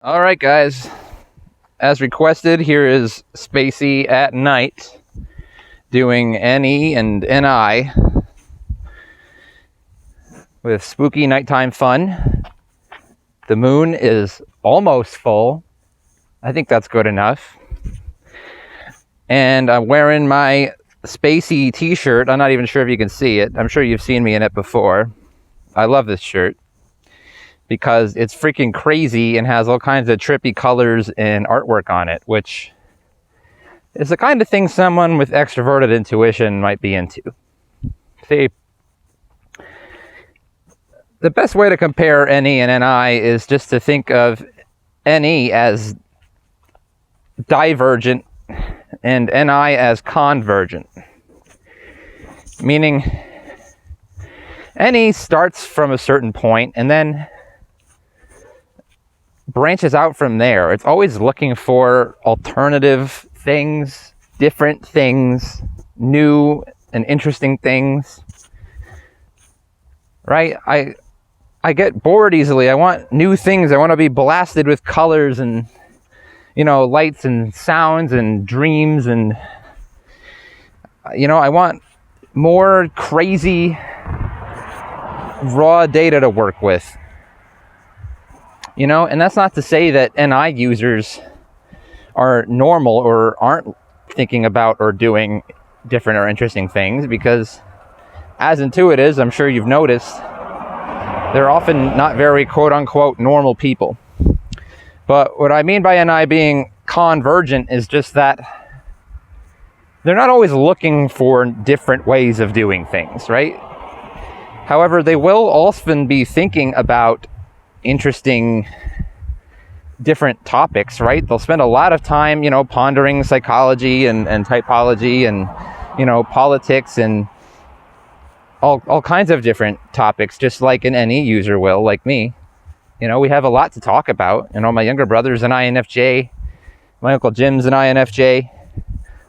All right, guys. As requested, here is Spacey at night doing NE and NI with spooky nighttime fun. The moon is almost full. I think that's good enough. And I'm wearing my Spacey t-shirt. I'm not even sure if you can see it. I'm sure you've seen me in it before. I love this shirt because it's freaking crazy and has all kinds of trippy colors and artwork on it, which is the kind of thing someone with extroverted intuition might be into. See, the best way to compare NE and NI is just to think of NE as divergent and NI as convergent. Meaning, NE starts from a certain point and then branches out from there. It's always looking for alternative things, different things, new and interesting things. Right? I get bored easily. I want new things. I want to be blasted with colors and, lights and sounds and dreams, and I want more crazy raw data to work with. And that's not to say that NI users are normal or aren't thinking about or doing different or interesting things, because as intuitives, I'm sure you've noticed, they're often not very quote-unquote normal people. But what I mean by NI being convergent is just that they're not always looking for different ways of doing things, right? However, they will often be thinking about interesting different topics, right? They'll spend a lot of time, pondering psychology and typology and, politics and all kinds of different topics, just like an NE user will, like me. We have a lot to talk about. My younger brother's an INFJ. My Uncle Jim's an INFJ.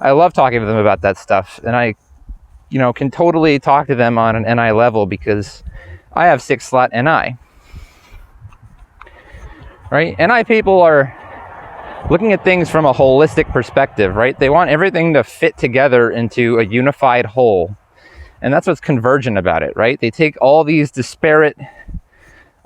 I love talking to them about that stuff. And I, can totally talk to them on an NI level because I have 6-slot NI. Right? NI people are looking at things from a holistic perspective, right? They want everything to fit together into a unified whole. And that's what's convergent about it, right? They take all these disparate,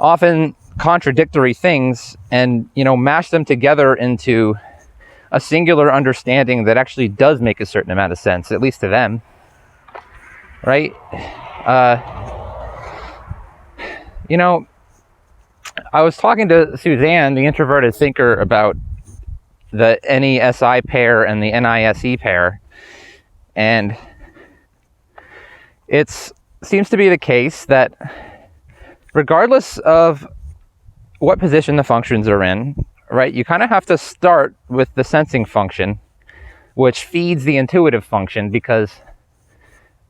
often contradictory things and, mash them together into a singular understanding that actually does make a certain amount of sense, at least to them, right? I was talking to Suzanne, the introverted thinker, about the NE-SI pair and the NI-SE pair, and it seems to be the case that regardless of what position the functions are in, right, you kind of have to start with the sensing function, which feeds the intuitive function, because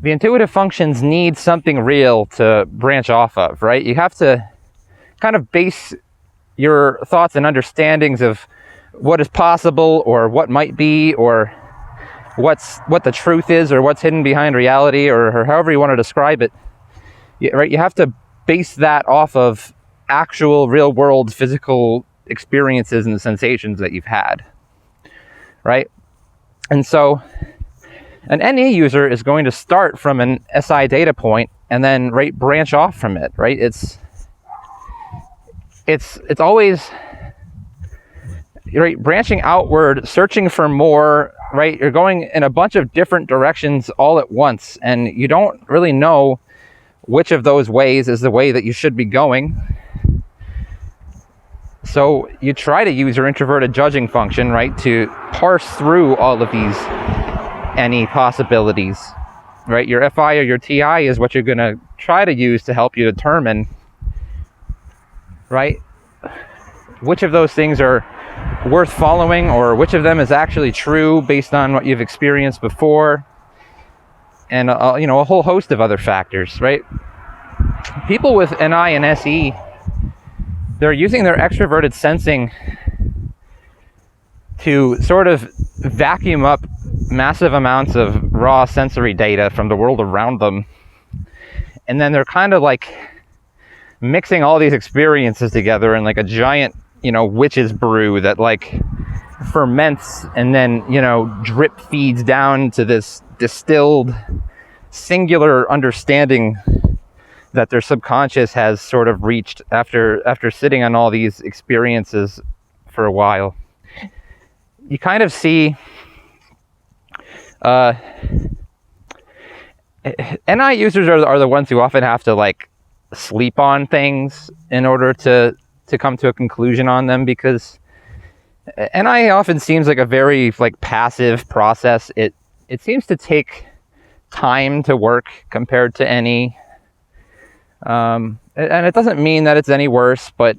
the intuitive functions need something real to branch off of, right? You have to kind of base your thoughts and understandings of what is possible or what might be or what the truth is or what's hidden behind reality or however you want to describe it, right? You have to base that off of actual real world physical experiences and sensations that you've had, right? And so an NE user is going to start from an SI data point and then branch off from it, right? It's always, right, branching outward, searching for more, right? You're going in a bunch of different directions all at once, and you don't really know which of those ways is the way that you should be going. So you try to use your introverted judging function, right, to parse through all of these NE possibilities, right? Your FI or your TI is what you're going to try to use to help you determine, right, which of those things are worth following or which of them is actually true based on what you've experienced before, and a whole host of other factors, right? People with NI and SE, they're using their extroverted sensing to sort of vacuum up massive amounts of raw sensory data from the world around them, and then they're kind of like mixing all these experiences together in like a giant, witch's brew that like ferments and then, drip feeds down to this distilled singular understanding that their subconscious has sort of reached after sitting on all these experiences for a while. You kind of see NI users are the ones who often have to like sleep on things in order to come to a conclusion on them, because NI often seems like a very like passive process. It seems to take time to work compared to any, and it doesn't mean that it's any worse, but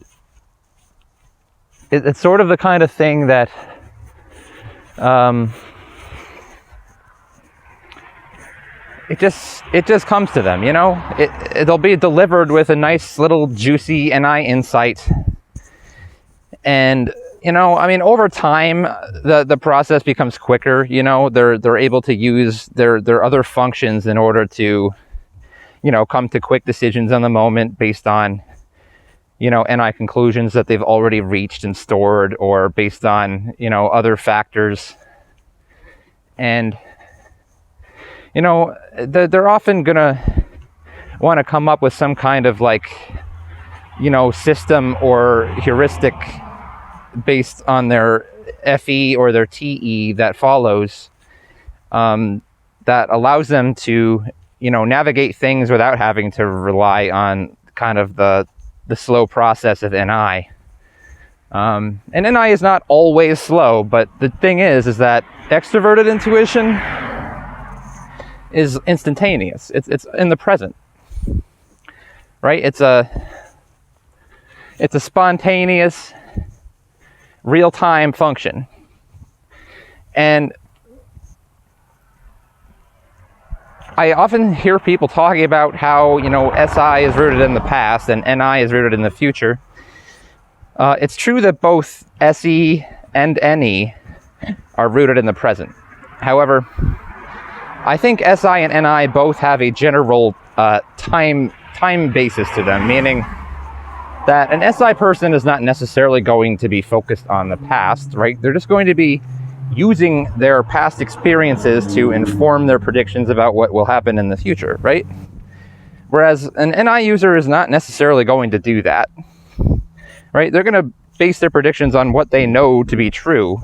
it's sort of the kind of thing that it just comes to them, they'll be delivered with a nice little juicy NI insight, and over time the process becomes quicker. They're able to use their other functions in order to come to quick decisions on the moment based on NI conclusions that they've already reached and stored, or based on other factors. And they're often gonna want to come up with some kind of like system or heuristic based on their FE or their TE that follows, that allows them to navigate things without having to rely on kind of the slow process of NI. And NI is not always slow, but the thing is that extroverted intuition is instantaneous. It's in the present, right? It's a spontaneous, real-time function. And I often hear people talking about how, SI is rooted in the past and NI is rooted in the future. It's true that both SE and NE are rooted in the present. However, I think SI and NI both have a general time basis to them, meaning that an SI person is not necessarily going to be focused on the past, right? They're just going to be using their past experiences to inform their predictions about what will happen in the future, right? Whereas an NI user is not necessarily going to do that, right? They're going to base their predictions on what they know to be true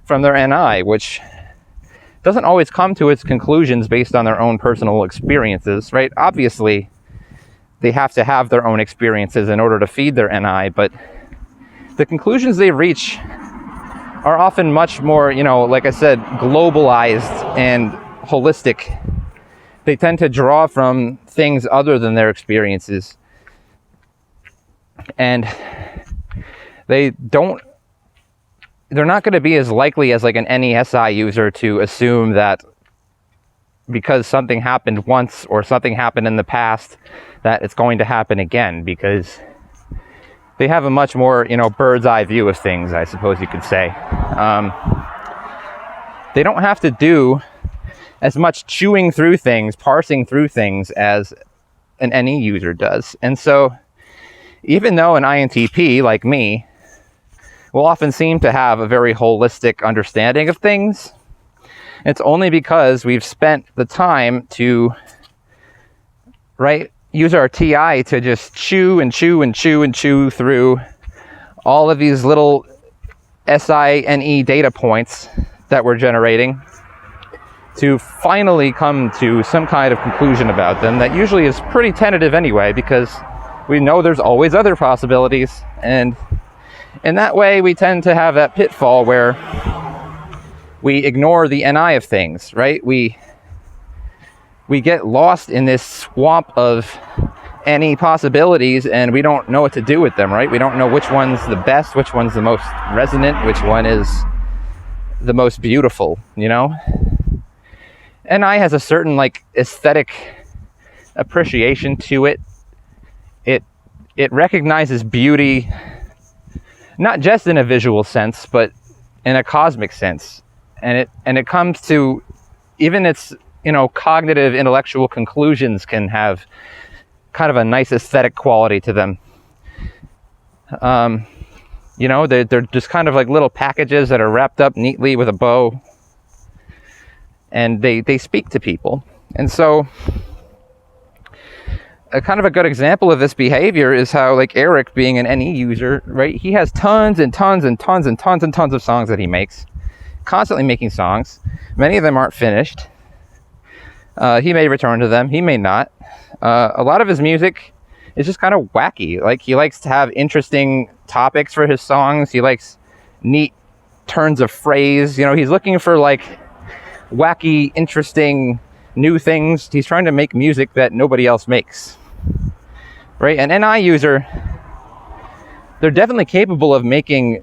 from their NI, which doesn't always come to its conclusions based on their own personal experiences, right? Obviously, they have to have their own experiences in order to feed their NI, but the conclusions they reach are often much more, like I said, globalized and holistic. They tend to draw from things other than their experiences. And they're not going to be as likely as like an NESI user to assume that because something happened once or something happened in the past that it's going to happen again, because they have a much more, bird's eye view of things, I suppose you could say. They don't have to do as much chewing through things, parsing through things as an NE user does. And so even though an INTP like me will often seem to have a very holistic understanding of things, it's only because we've spent the time to, use our TI to just chew and chew and chew and chew through all of these little SINE data points that we're generating to finally come to some kind of conclusion about them that usually is pretty tentative anyway, because we know there's always other possibilities. And in that way, we tend to have that pitfall where we ignore the NI of things, right? We get lost in this swamp of any possibilities, and we don't know what to do with them, right? We don't know which one's the best, which one's the most resonant, which one is the most beautiful, NI has a certain aesthetic appreciation to it. It recognizes beauty, not just in a visual sense, but in a cosmic sense. And it comes to even its, cognitive intellectual conclusions can have kind of a nice aesthetic quality to them. You know, they're just kind of like little packages that are wrapped up neatly with a bow, and they speak to people. And so a kind of a good example of this behavior is how, like, Eric, being an NE user, right, he has tons and tons and tons and tons and tons of songs that he makes, constantly making songs. Many of them aren't finished. He may return to them, he may not. A lot of his music is just kind of wacky. Like, he likes to have interesting topics for his songs. He likes neat turns of phrase. You know, he's looking for like wacky, interesting new things. He's trying to make music that nobody else makes, right? An NI user, they're definitely capable of making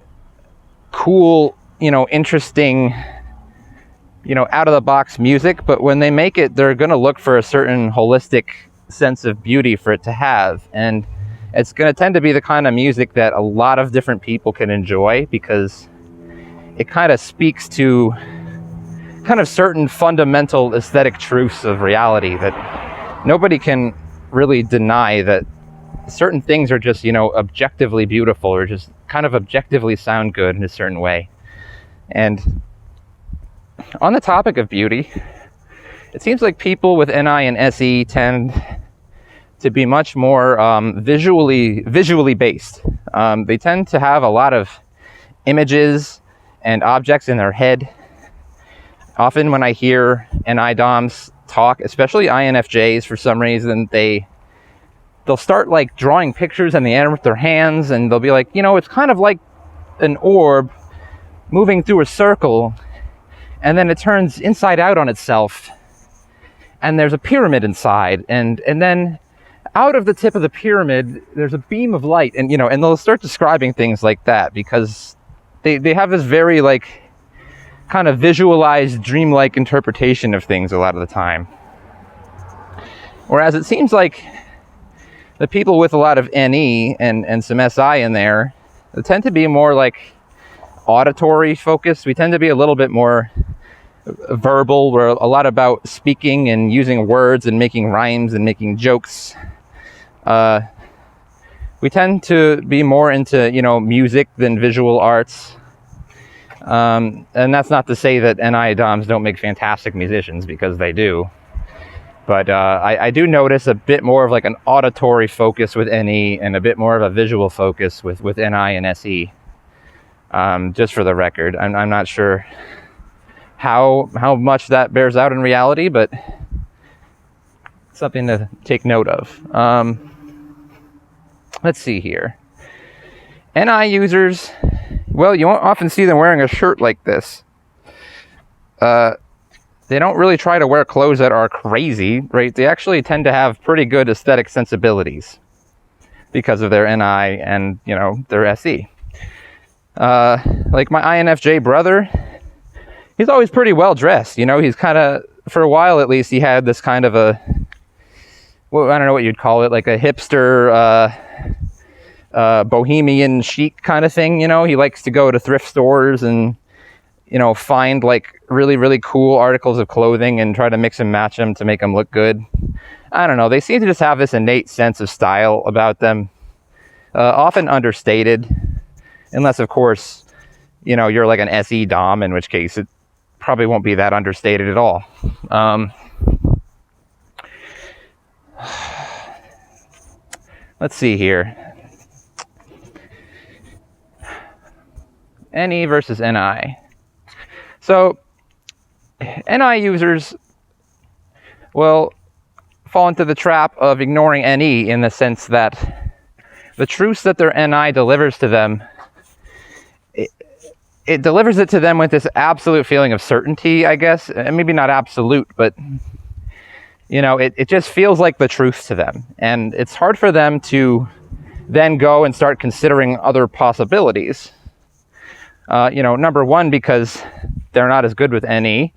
cool, you know, interesting, you know, out of the box music, but when they make it, they're going to look for a certain holistic sense of beauty for it to have. And it's going to tend to be the kind of music that a lot of different people can enjoy, because it kind of speaks to kind of certain fundamental aesthetic truths of reality that nobody can really deny, that certain things are just, you know, objectively beautiful, or just kind of objectively sound good in a certain way. And on the topic of beauty, it seems like people with NI and SE tend to be much more visually based. They tend to have a lot of images and objects in their head. Often when I hear NI DOMs talk, especially INFJs, for some reason, they'll start like drawing pictures in the air with their hands, and they'll be like, you know, it's kind of like an orb moving through a circle, and then it turns inside out on itself, and there's a pyramid inside, and then out of the tip of the pyramid there's a beam of light, and, you know, and they'll start describing things like that because they have this very like kind of visualized, dreamlike interpretation of things a lot of the time. Whereas it seems like the people with a lot of NE and some SI in there, they tend to be more like auditory focused. We tend to be a little bit more verbal. We're a lot about speaking and using words and making rhymes and making jokes. We tend to be more into, you know, music than visual arts. And that's not to say that NI DOMs don't make fantastic musicians, because they do. But I do notice a bit more of like an auditory focus with NE and a bit more of a visual focus with NI and SE. Just for the record, I'm not sure how much that bears out in reality, but something to take note of. Let's see here. NI users, well, you won't often see them wearing a shirt like this. They don't really try to wear clothes that are crazy, right? They actually tend to have pretty good aesthetic sensibilities because of their NI and, you know, their SE. Like my INFJ brother, he's always pretty well dressed. You know, he's kind of, for a while at least, he had this kind of a, well, I don't know what you'd call it, like a hipster, bohemian chic kind of thing. You know, he likes to go to thrift stores and, you know, find like really, really cool articles of clothing and try to mix and match them to make them look good. I don't know. They seem to just have this innate sense of style about them, often understated, unless, of course, you know, you're like an SE DOM, in which case it probably won't be that understated at all. Let's see here. NE versus NI. So, NI users will fall into the trap of ignoring NE in the sense that the truths that their NI delivers to them, it delivers it to them with this absolute feeling of certainty, I guess. And maybe not absolute, but, you know, it just feels like the truth to them. And it's hard for them to then go and start considering other possibilities. You know, number one, because they're not as good with NE.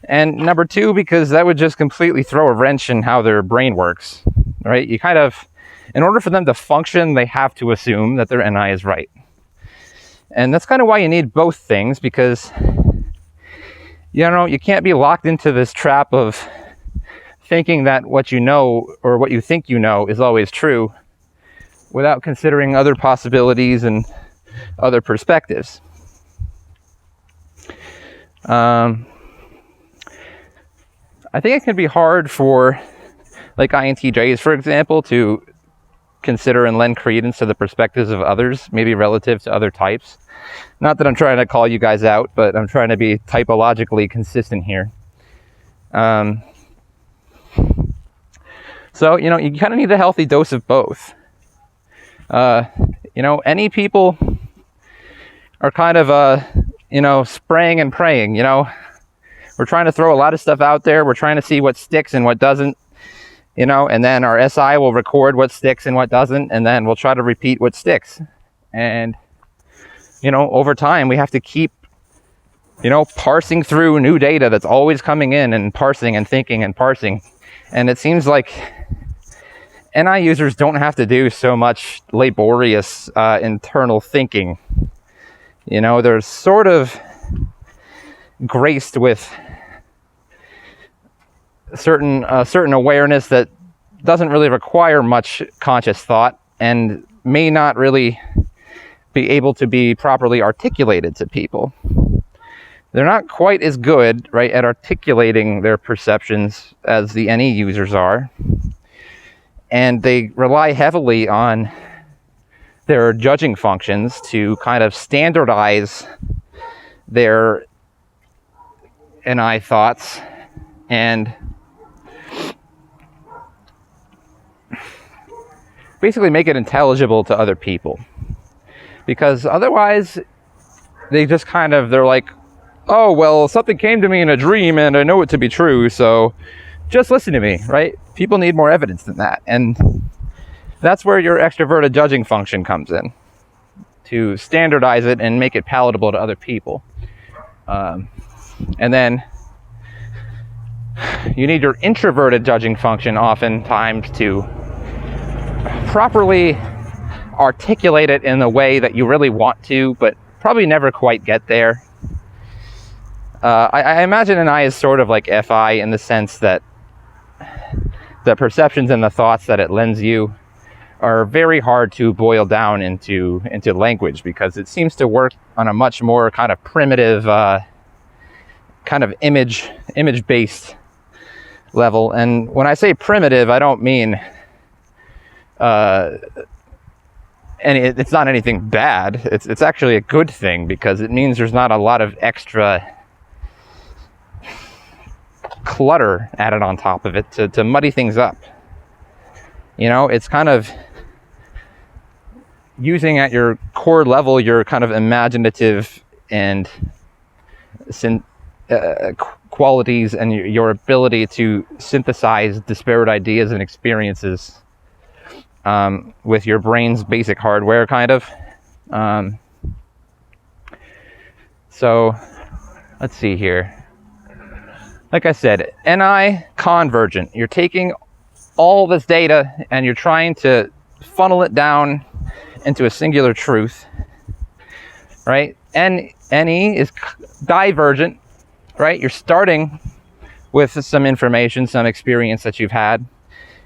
And number two, because that would just completely throw a wrench in how their brain works, right? You kind of, in order for them to function, they have to assume that their NI is right. And that's kind of why you need both things, because, you know, you can't be locked into this trap of thinking that what you know or what you think you know is always true without considering other possibilities and other perspectives. I think it can be hard for like INTJs, for example, to consider and lend credence to the perspectives of others, maybe relative to other types. Not that I'm trying to call you guys out, but I'm trying to be typologically consistent here. So, you know, you kind of need a healthy dose of both. You know, any people are kind of, you know, spraying and praying, you know. We're trying to throw a lot of stuff out there. We're trying to see what sticks and what doesn't, you know, and then our SI will record what sticks and what doesn't, and then we'll try to repeat what sticks. And, you know, over time, we have to keep, you know, parsing through new data that's always coming in and parsing and thinking and parsing. And it seems like NI users don't have to do so much laborious internal thinking. You know, they're sort of graced with certain awareness that doesn't really require much conscious thought and may not really be able to be properly articulated to people. They're not quite as good, right, at articulating their perceptions as the NE users are. And they rely heavily on their judging functions to kind of standardize their NI thoughts and basically make it intelligible to other people. Because otherwise, they're like, oh, well, something came to me in a dream and I know it to be true, so just listen to me, right? People need more evidence than that. And that's where your extroverted judging function comes in, to standardize it and make it palatable to other people. And then you need your introverted judging function oftentimes to properly articulate it in the way that you really want to, but probably never quite get there. I imagine an I is sort of like FI in the sense that the perceptions and the thoughts that it lends you are very hard to boil down into language, because it seems to work on a much more kind of primitive, kind of image-based level. And when I say primitive, I don't mean it's not anything bad. It's actually a good thing, because it means there's not a lot of extra clutter added on top of it to muddy things up. You know, it's kind of using at your core level your kind of imaginative and qualities and your ability to synthesize disparate ideas and experiences with your brain's basic hardware, kind of. So let's see here. Like I said, NI convergent. You're taking all this data and you're trying to funnel it down into a singular truth, right? NE is divergent, right? You're starting with some information, some experience that you've had,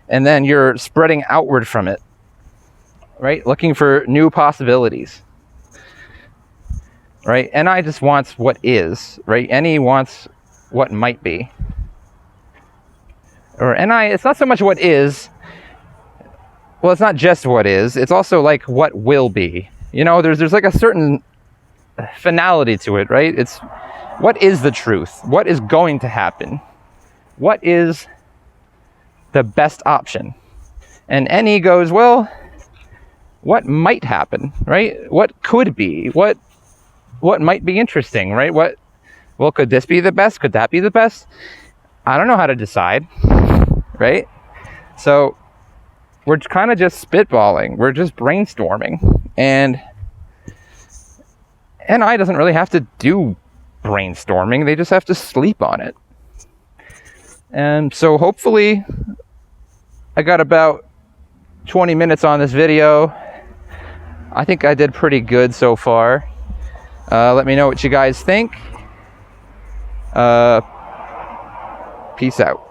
and then you're spreading outward from it, right? Looking for new possibilities, right? NI just wants what is, right? NE wants what might be. Or NI, it's not so much what is. Well, it's not just what is. It's also like what will be. You know, there's like a certain finality to it, right? It's what is the truth? What is going to happen? What is the best option? And NE goes, well, what might happen, right? What could be? What might be interesting, right? Well, could this be the best? Could that be the best? I don't know how to decide, right? So we're kind of just spitballing. We're just brainstorming. And NI doesn't really have to do brainstorming. They just have to sleep on it. And so hopefully I got about 20 minutes on this video. I think I did pretty good so far. Let me know what you guys think. Peace out.